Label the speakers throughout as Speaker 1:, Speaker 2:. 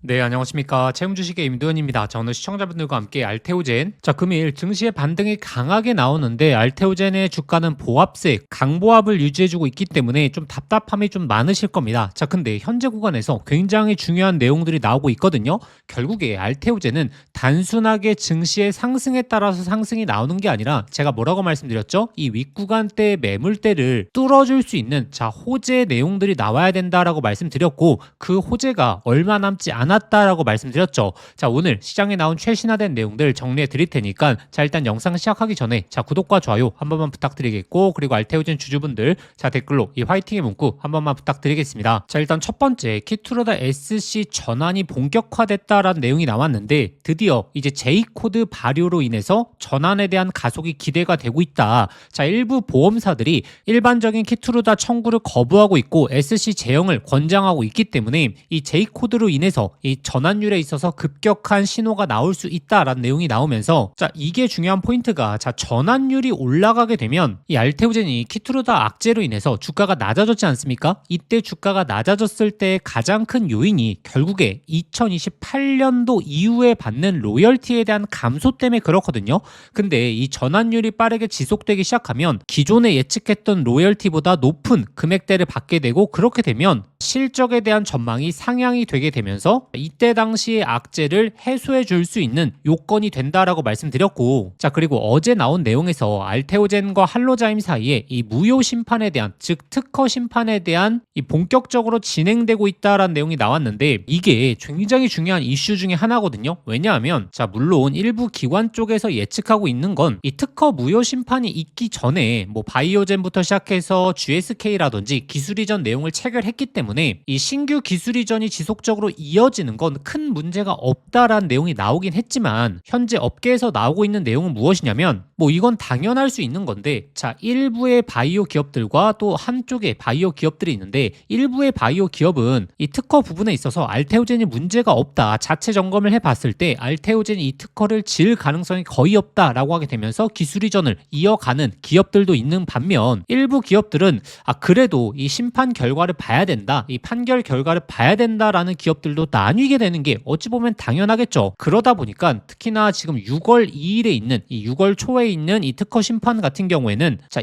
Speaker 1: 네, 안녕하십니까. 채움주식의 임도현입니다. 자, 오늘 시청자분들과 함께 알테오젠. 자, 금일 증시의 반등이 강하게 나오는데 알테오젠의 주가는 보합세, 강보합을 유지해주고 있기 때문에 좀 답답함이 좀 많으실 겁니다. 자, 근데 현재 구간에서 굉장히 중요한 내용들이 나오고 있거든요. 결국에 알테오젠은 단순하게 증시의 상승에 따라서 상승이 나오는 게 아니라 제가 뭐라고 말씀드렸죠? 이 윗구간대의 매물대를 뚫어줄 수 있는 호재 내용들이 나와야 된다라고 말씀드렸고 그 호재가 얼마 남지 않았다라고 말씀드렸죠. 자, 오늘 시장에 나온 최신화된 내용들 정리해 드릴 테니까 자, 일단 영상 시작하기 전에 자, 구독과 좋아요 한 번만 부탁드리겠고 그리고 알테오젠 주주분들 자, 댓글로 이 화이팅의 문구 한 번만 부탁드리겠습니다. 자, 일단 첫 번째 키투르다 SC 전환이 본격화됐다라는 내용이 나왔는데 드디어 이제 J코드 발효로 인해서 전환에 대한 가속이 기대가 되고 있다. 자, 일부 보험사들이 일반적인 키투르다 청구를 거부하고 있고 SC 제형을 권장하고 있기 때문에 이 J코드로 인해서 이 전환율에 있어서 급격한 신호가 나올 수 있다라는 내용이 나오면서 자, 이게 중요한 포인트가 자, 전환율이 올라가게 되면 이 알테오젠이 키투르다 악재로 인해서 주가가 낮아졌지 않습니까? 이때 주가가 낮아졌을 때 가장 큰 요인이 결국에 2028년도 이후에 받는 로열티에 대한 감소 때문에 그렇거든요. 근데 이 전환율이 빠르게 지속되기 시작하면 기존에 예측했던 로열티보다 높은 금액대를 받게 되고 그렇게 되면 실적에 대한 전망이 상향이 되게 되면서 이때 당시의 악재를 해소해 줄 수 있는 요건이 된다라고 말씀드렸고 자, 그리고 어제 나온 내용에서 알테오젠과 할로자임 사이에 이 무효 심판에 대한 즉 특허 심판에 대한 이 본격적으로 진행되고 있다라는 내용이 나왔는데 이게 굉장히 중요한 이슈 중에 하나거든요. 왜냐하면 자, 물론 일부 기관 쪽에서 예측하고 있는 건 이 특허 무효 심판이 있기 전에 뭐 바이오젠부터 시작해서 GSK라든지 기술 이전 내용을 체결했기 때문에 이 신규 기술 이전이 지속적으로 이어지는 건 큰 문제가 없다라는 내용이 나오긴 했지만 현재 업계에서 나오고 있는 내용은 무엇이냐면 뭐 이건 당연할 수 있는 건데 자, 일부의 바이오 기업들과 또 한쪽의 바이오 기업들이 있는데 일부의 바이오 기업은 이 특허 부분에 있어서 알테오젠이 문제가 없다 자체 점검을 해봤을 때 알테오젠이 이 특허를 질 가능성이 거의 없다라고 하게 되면서 기술 이전을 이어가는 기업들도 있는 반면 일부 기업들은 그래도 이 심판 결과를 봐야 된다 이 판결 결과를 봐야 된다라는 기업들도 나뉘게 되는 게 어찌 보면 당연하겠죠. 그러다 보니까 특히나 지금 6월 2일에 있는 이 6월 초에 있는 이 특허 심판 같은 경우에는 자,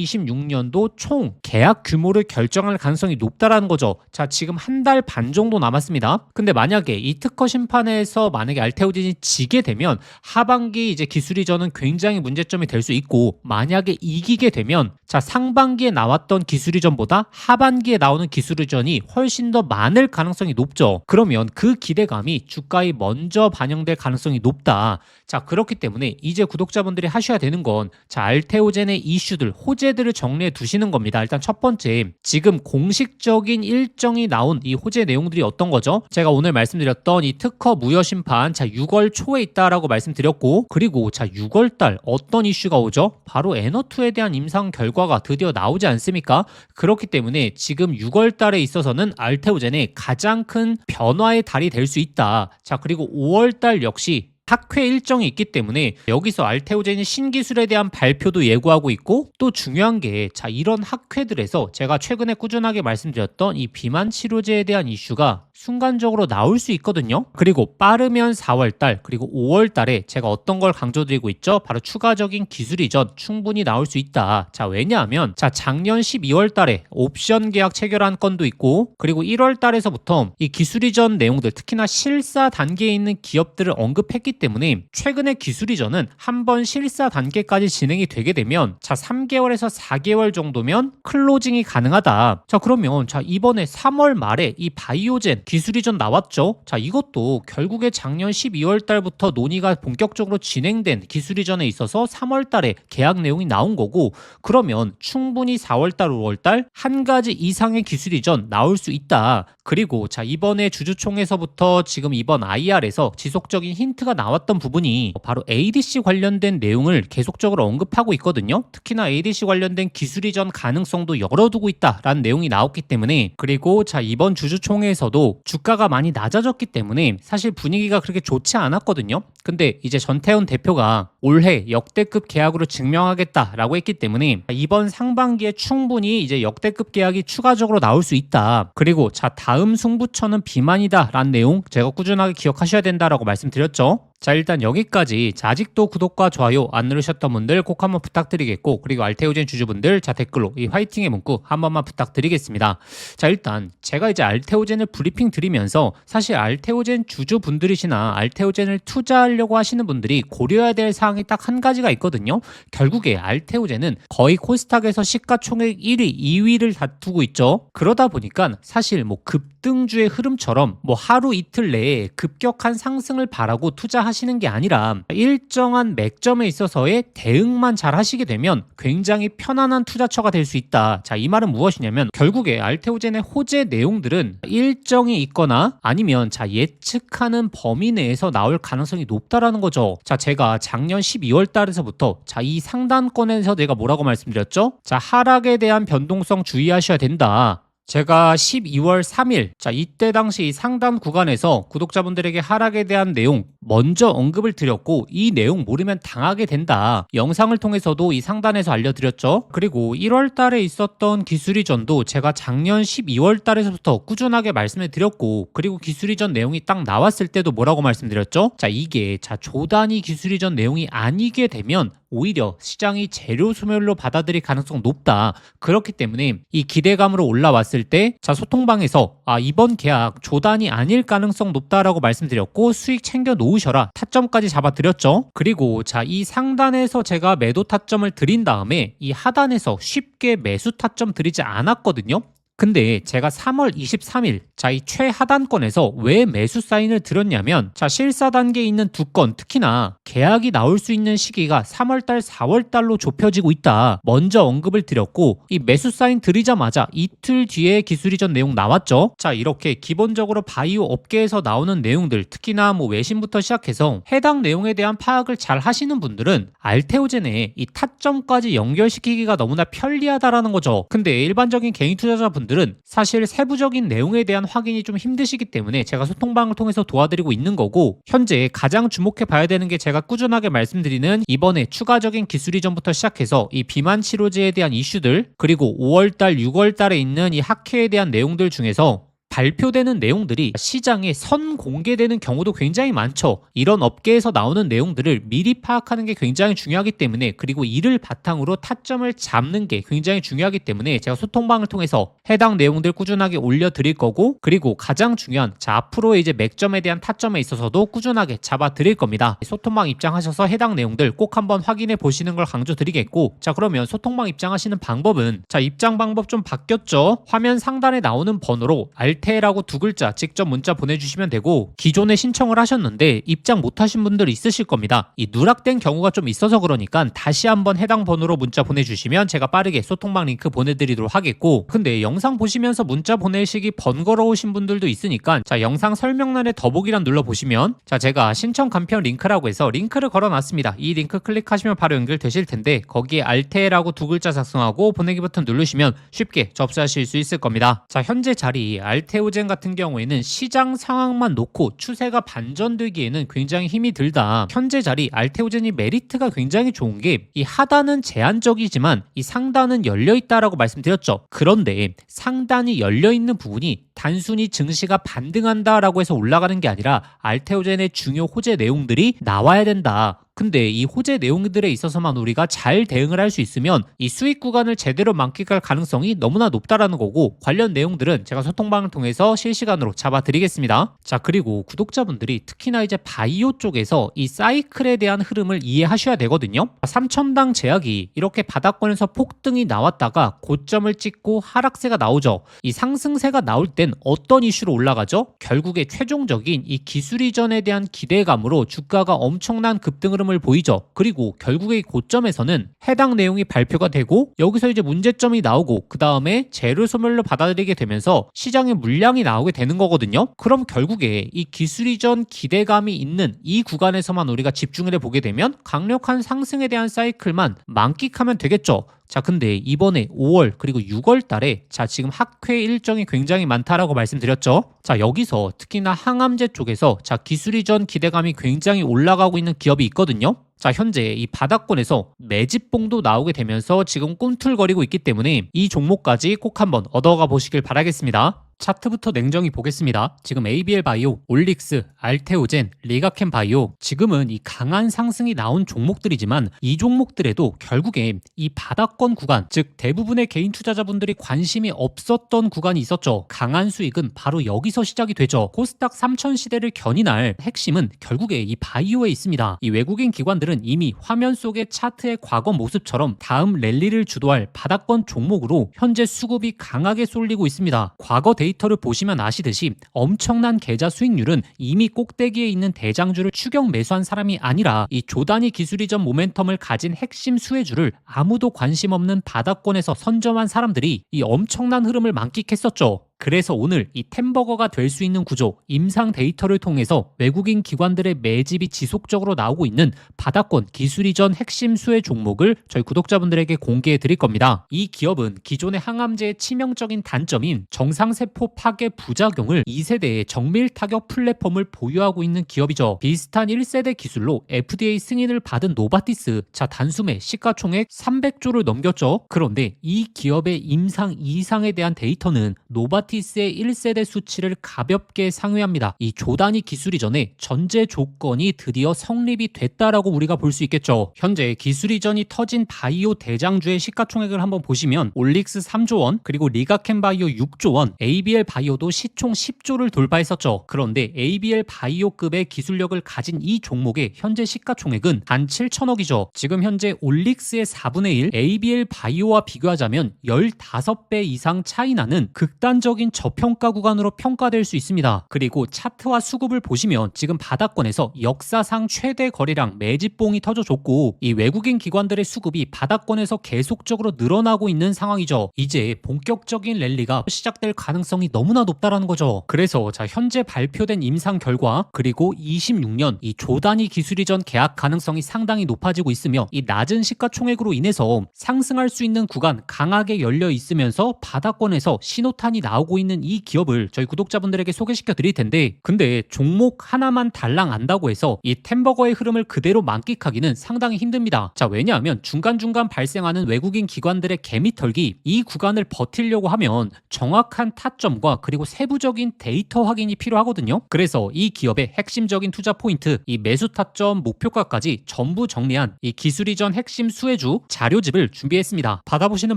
Speaker 1: 2026년도 총 계약 규모를 결정할 가능성이 높다라는 거죠. 자, 지금 한 달 반 정도 남았습니다. 근데 만약에 이 특허 심판에서 만약에 알테오젠이 지게 되면 하반기 이제 기술 이전은 굉장히 문제점이 될 수 있고 만약에 이기게 되면 자, 상반기에 나왔던 기술 이전보다 하반기에 나오는 기술 이전이 훨씬 더 많을 가능성이 높죠. 그러면 그 기대감이 주가에 먼저 반영될 가능성이 높다. 자, 그렇기 때문에 이제 구독자분들이 하셔야 되는 건 자, 알테오젠의 이슈들, 호재들을 정리해 두시는 겁니다. 일단 첫 번째, 지금 공식적인 일정이 나온 이 호재 내용들이 어떤 거죠? 제가 오늘 말씀드렸던 이 특허 무효 심판 자, 6월 초에 있다라고 말씀드렸고 그리고 자, 6월 달 어떤 이슈가 오죠? 바로 N2에 대한 임상 결과가 드디어 나오지 않습니까? 그렇기 때문에 지금 6월 달에 있어서는 알테오젠의 가장 큰 변화의 달이 될 수 있다. 자, 그리고 5월 달 역시 학회 일정이 있기 때문에 여기서 알테오젠이 신기술에 대한 발표도 예고하고 있고 또 중요한 게 자, 이런 학회들에서 제가 최근에 꾸준하게 말씀드렸던 이 비만 치료제에 대한 이슈가 순간적으로 나올 수 있거든요. 그리고 빠르면 4월달 그리고 5월달에 제가 어떤 걸 강조드리고 있죠? 바로 추가적인 기술 이전 충분히 나올 수 있다. 자, 왜냐하면 자, 작년 12월달에 옵션 계약 체결한 건도 있고 그리고 1월달에서부터 이 기술 이전 내용들 특히나 실사 단계에 있는 기업들을 언급했기 때문에 최근에 기술 이전은 한번 실사 단계까지 진행이 되게 되면 자, 3개월에서 4개월 정도면 클로징이 가능하다. 자, 그러면 자, 이번에 3월 말에 이 바이오젠 기술 이전 나왔죠. 자, 이것도 결국에 작년 12월 달부터 논의가 본격적으로 진행된 기술 이전에 있어서 3월 달에 계약 내용이 나온 거고 그러면 충분히 4월 달, 5월 달 한 가지 이상의 기술 이전 나올 수 있다. 그리고 자, 이번에 주주총회에서부터 지금 이번 IR에서 지속적인 힌트가 나왔던 부분이 바로 ADC 관련된 내용을 계속적으로 언급하고 있거든요. 특히나 ADC 관련된 기술 이전 가능성도 열어두고 있다라는 내용이 나왔기 때문에 그리고 자, 이번 주주총회에서도 이후로 주가가 많이 낮아졌기 때문에 사실 분위기가 그렇게 좋지 않았거든요. 근데 이제 전태훈 대표가 올해 역대급 계약으로 증명하겠다라고 했기 때문에 이번 상반기에 충분히 이제 역대급 계약이 추가적으로 나올 수 있다. 그리고 자, 다음 승부처는 비만이다라는 내용 제가 꾸준하게 기억하셔야 된다라고 말씀드렸죠. 자, 일단 여기까지. 자, 아직도 구독과 좋아요 안 누르셨던 분들 꼭 한번 부탁드리겠고, 그리고 알테오젠 주주분들 자, 댓글로 이 화이팅의 문구 한 번만 부탁드리겠습니다. 자, 일단 제가 이제 알테오젠을 브리핑 드리면서 사실 알테오젠 주주분들이시나 알테오젠을 투자하려고 하시는 분들이 고려해야 될 사항이 딱 한 가지가 있거든요. 결국에 알테오젠은 거의 코스닥에서 시가총액 1위, 2위를 다투고 있죠. 그러다 보니까 사실 뭐 급등주의 흐름처럼 뭐 하루 이틀 내에 급격한 상승을 바라고 투자하시는 게 아니라 일정한 맥점에 있어서의 대응만 잘 하시게 되면 굉장히 편안한 투자처가 될 수 있다. 자, 이 말은 무엇이냐면 결국에 알테오젠의 호재 내용들은 일정이 있거나 아니면 자, 예측하는 범위 내에서 나올 가능성이 높다라는 거죠. 자, 제가 작년 12월 달에서부터 자, 이 상단권에서 내가 뭐라고 말씀드렸죠? 자, 하락에 대한 변동성 주의하셔야 된다. 제가 12월 3일, 자, 이때 당시 이 상단 구간에서 구독자분들에게 하락에 대한 내용 먼저 언급을 드렸고, 이 내용 모르면 당하게 된다. 영상을 통해서도 이 상단에서 알려드렸죠. 그리고 1월 달에 있었던 기술이전도 제가 작년 12월 달에서부터 꾸준하게 말씀을 드렸고, 그리고 기술이전 내용이 딱 나왔을 때도 뭐라고 말씀드렸죠? 자, 이게 자, 조단위 기술이전 내용이 아니게 되면 오히려 시장이 재료 소멸로 받아들일 가능성 높다. 그렇기 때문에 이 기대감으로 올라왔을 때 자, 소통방에서 이번 계약 조단이 아닐 가능성 높다라고 말씀드렸고 수익 챙겨 놓으셔라 타점까지 잡아드렸죠. 그리고 자, 이 상단에서 제가 매도 타점을 드린 다음에 이 하단에서 쉽게 매수 타점 드리지 않았거든요. 근데 제가 3월 23일 자, 이 최하단권에서 왜 매수 사인을 드렸냐면 자, 실사 단계에 있는 두 건 특히나 계약이 나올 수 있는 시기가 3월달 4월달로 좁혀지고 있다 먼저 언급을 드렸고, 이 매수 사인 드리자마자 이틀 뒤에 기술이전 내용 나왔죠. 자, 이렇게 기본적으로 바이오 업계에서 나오는 내용들 특히나 뭐 외신부터 시작해서 해당 내용에 대한 파악을 잘 하시는 분들은 알테오젠의 이 타점까지 연결시키기가 너무나 편리하다라는 거죠. 근데 일반적인 개인 투자자분들 사실 세부적인 내용에 대한 확인이 좀 힘드시기 때문에 제가 소통방을 통해서 도와드리고 있는 거고, 현재 가장 주목해 봐야 되는 게 제가 꾸준하게 말씀드리는 이번에 추가적인 기술 이전부터 시작해서 이 비만 치료제에 대한 이슈들, 그리고 5월달 6월달에 있는 이 학회에 대한 내용들 중에서 발표되는 내용들이 시장에 선 공개되는 경우도 굉장히 많죠. 이런 업계에서 나오는 내용들을 미리 파악하는 게 굉장히 중요하기 때문에, 그리고 이를 바탕으로 타점을 잡는 게 굉장히 중요하기 때문에 제가 소통방을 통해서 해당 내용들 꾸준하게 올려드릴 거고, 그리고 가장 중요한 자, 앞으로의 이제 맥점에 대한 타점에 있어서도 꾸준하게 잡아드릴 겁니다. 소통방 입장하셔서 해당 내용들 꼭 한번 확인해 보시는 걸 강조드리겠고, 자, 그러면 소통방 입장하시는 방법은 자, 입장 방법 좀 바뀌었죠. 화면 상단에 나오는 번호로 알테라고 두 글자 직접 문자 보내주시면 되고, 기존에 신청을 하셨는데 입장 못하신 분들 있으실 겁니다. 이 누락된 경우가 좀 있어서 그러니까 다시 한번 해당 번호로 문자 보내주시면 제가 빠르게 소통방 링크 보내드리도록 하겠고, 근데 영상 보시면서 문자 보내시기 번거로우신 분들도 있으니까 자, 영상 설명란에 더보기란 눌러보시면 자, 제가 신청 간편 링크라고 해서 링크를 걸어놨습니다. 이 링크 클릭하시면 바로 연결되실 텐데 거기에 알테라고 두 글자 작성하고 보내기 버튼 누르시면 쉽게 접수하실 수 있을 겁니다. 자, 현재 자리 알테오젠 같은 경우에는 시장 상황만 놓고 추세가 반전되기에는 굉장히 힘이 들다. 현재 자리 알테오젠이 메리트가 굉장히 좋은 게 이 하단은 제한적이지만 이 상단은 열려있다라고 말씀드렸죠. 그런데 상단이 열려있는 부분이 단순히 증시가 반등한다라고 해서 올라가는 게 아니라 알테오젠의 중요 호재 내용들이 나와야 된다. 근데 이 호재 내용들에 있어서만 우리가 잘 대응을 할 수 있으면 이 수익 구간을 제대로 만끽할 가능성이 너무나 높다라는 거고, 관련 내용들은 제가 소통방을 통해서 실시간으로 잡아드리겠습니다. 자, 그리고 구독자분들이 특히나 이제 바이오 쪽에서 이 사이클에 대한 흐름을 이해하셔야 되거든요. 3천당 제약이 이렇게 바닥권에서 폭등이 나왔다가 고점을 찍고 하락세가 나오죠. 이 상승세가 나올 땐 어떤 이슈로 올라가죠? 결국에 최종적인 이 기술 이전에 대한 기대감으로 주가가 엄청난 급등을 보이죠. 그리고 결국의 고점에서는 해당 내용이 발표가 되고 여기서 이제 문제점이 나오고 그 다음에 재료 소멸로 받아들이게 되면서 시장에 물량이 나오게 되는 거거든요. 그럼 결국에 이 기술 이전 기대감이 있는 이 구간에서만 우리가 집중을 해보게 되면 강력한 상승에 대한 사이클만 만끽하면 되겠죠. 자, 근데 이번에 5월 그리고 6월 달에 자, 지금 학회 일정이 굉장히 많다라고 말씀드렸죠. 자, 여기서 특히나 항암제 쪽에서 자, 기술 이전 기대감이 굉장히 올라가고 있는 기업이 있거든요. 자, 현재 이 바닥권에서 매집봉도 나오게 되면서 지금 꿈틀거리고 있기 때문에 이 종목까지 꼭 한번 얻어가 보시길 바라겠습니다. 차트부터 냉정히 보겠습니다. 지금 ABL 바이오, 올릭스, 알테오젠, 리가켄 바이오 지금은 이 강한 상승이 나온 종목들이지만 이 종목들에도 결국에 이 바닥권 구간, 즉 대부분의 개인 투자자분들이 관심이 없었던 구간이 있었죠. 강한 수익은 바로 여기서 시작이 되죠. 코스닥 3000 시대를 견인할 핵심은 결국에 이 바이오에 있습니다. 이 외국인 기관들은 이미 화면 속의 차트의 과거 모습처럼 다음 랠리를 주도할 바닥권 종목으로 현재 수급이 강하게 쏠리고 있습니다. 과거 데이터를 보시면 아시듯이 엄청난 계좌 수익률은 이미 꼭대기에 있는 대장주를 추격 매수한 사람이 아니라 이 조단위 기술 이전 모멘텀을 가진 핵심 수혜주를 아무도 관심 없는 바닥권에서 선점한 사람들이 이 엄청난 흐름을 만끽했었죠. 그래서 오늘 이 템버거가 될 수 있는 구조, 임상 데이터를 통해서 외국인 기관들의 매집이 지속적으로 나오고 있는 바닥권 기술 이전 핵심 수혜 종목을 저희 구독자분들에게 공개해 드릴 겁니다. 이 기업은 기존의 항암제의 치명적인 단점인 정상세포 파괴 부작용을 2세대의 정밀 타격 플랫폼을 보유하고 있는 기업이죠. 비슷한 1세대 기술로 FDA 승인을 받은 노바티스, 자, 단숨에 시가총액 300조를 넘겼죠. 그런데 이 기업의 임상 2상에 대한 데이터는 노바티스의 1세대 수치를 가볍게 상회합니다. 이 조단위 기술 이전에 전제 조건이 드디어 성립이 됐다라고 우리가 볼 수 있겠죠. 현재 기술 이전이 터진 바이오 대장주의 시가총액을 한번 보시면 올릭스 3조 원, 그리고 리가켄 바이오 6조 원, ABL 바이오도 시총 10조를 돌파했었죠. 그런데 ABL 바이오급의 기술력을 가진 이 종목의 현재 시가총액은 단 7천억이죠. 지금 현재 올릭스의 4분의 1, ABL 바이오와 비교하자면 15배 이상 차이 나는 극단적인 저평가 구간으로 평가될 수 있습니다. 그리고 차트와 수급을 보시면 지금 바닥권에서 역사상 최대 거래량 매집봉이 터져줬고 이 외국인 기관들의 수급이 바닥권에서 계속적으로 늘어나고 있는 상황이죠. 이제 본격적인 랠리가 시작될 가능성이 너무나 높다라는 거죠. 그래서 자, 현재 발표된 임상 결과 그리고 26년 이 조단위 기술 이전 계약 가능성이 상당히 높아지고 있으며 이 낮은 시가총액으로 인해서 상승할 수 있는 구간 강하게 열려 있으면서 바닥권에서 신호탄이 나오고 있는 이 기업을 저희 구독자분들에게 소개시켜 드릴 텐데, 근데 종목 하나만 달랑 안다고 해서 이 템버거의 흐름을 그대로 만끽하기는 상당히 힘듭니다. 자, 왜냐하면 중간중간 발생하는 외국인 기관들의 개미털기, 이 구간을 버티려고 하면 정확한 타점과 그리고 세부적인 데이터 확인이 필요하거든요. 그래서 이 기업의 핵심적인 투자 포인트, 이 매수 타점 목표가까지 전부 정리한 이 기술 이전 핵심 수혜주 자료집을 준비했습니다. 받아보시는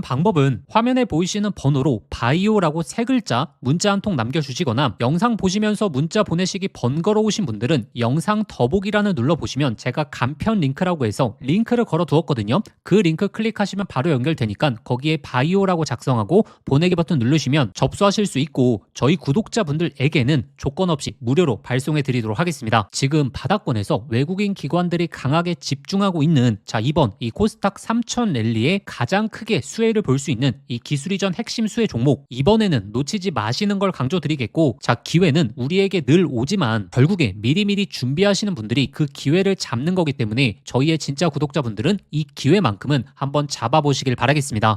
Speaker 1: 방법은 화면에 보이시는 번호로 바이오라고 세 글자 문자 한 통 남겨주시거나, 영상 보시면서 문자 보내시기 번거로우신 분들은 영상 더보기란을 눌러보시면 제가 간편 링크라고 해서 링크를 걸어 두었거든요. 그 링크 클릭하시면 바로 연결되니까 거기에 바이오라고 작성하고 보내기 버튼 누르시면 접수하실 수 있고, 저희 구독자분들에게는 조건 없이 무료로 발송해 드리도록 하겠습니다. 지금 바닥권에서 외국인 기관들이 강하게 집중하고 있는 자, 이번 이 코스닥 3000 랠리에 가장 크게 수혜를 볼 수 있는 이 기술 이전 핵심 수혜 종목, 이번에는 놓치지 마시는 걸 강조드리겠고, 자, 기회는 우리에게 늘 오지만 결국에 미리미리 준비하시는 분들이 그 기회를 잡는 거기 때문에 저희의 진짜 구독자분들은 이 기회만큼은 한번 잡아보시길 바라겠습니다.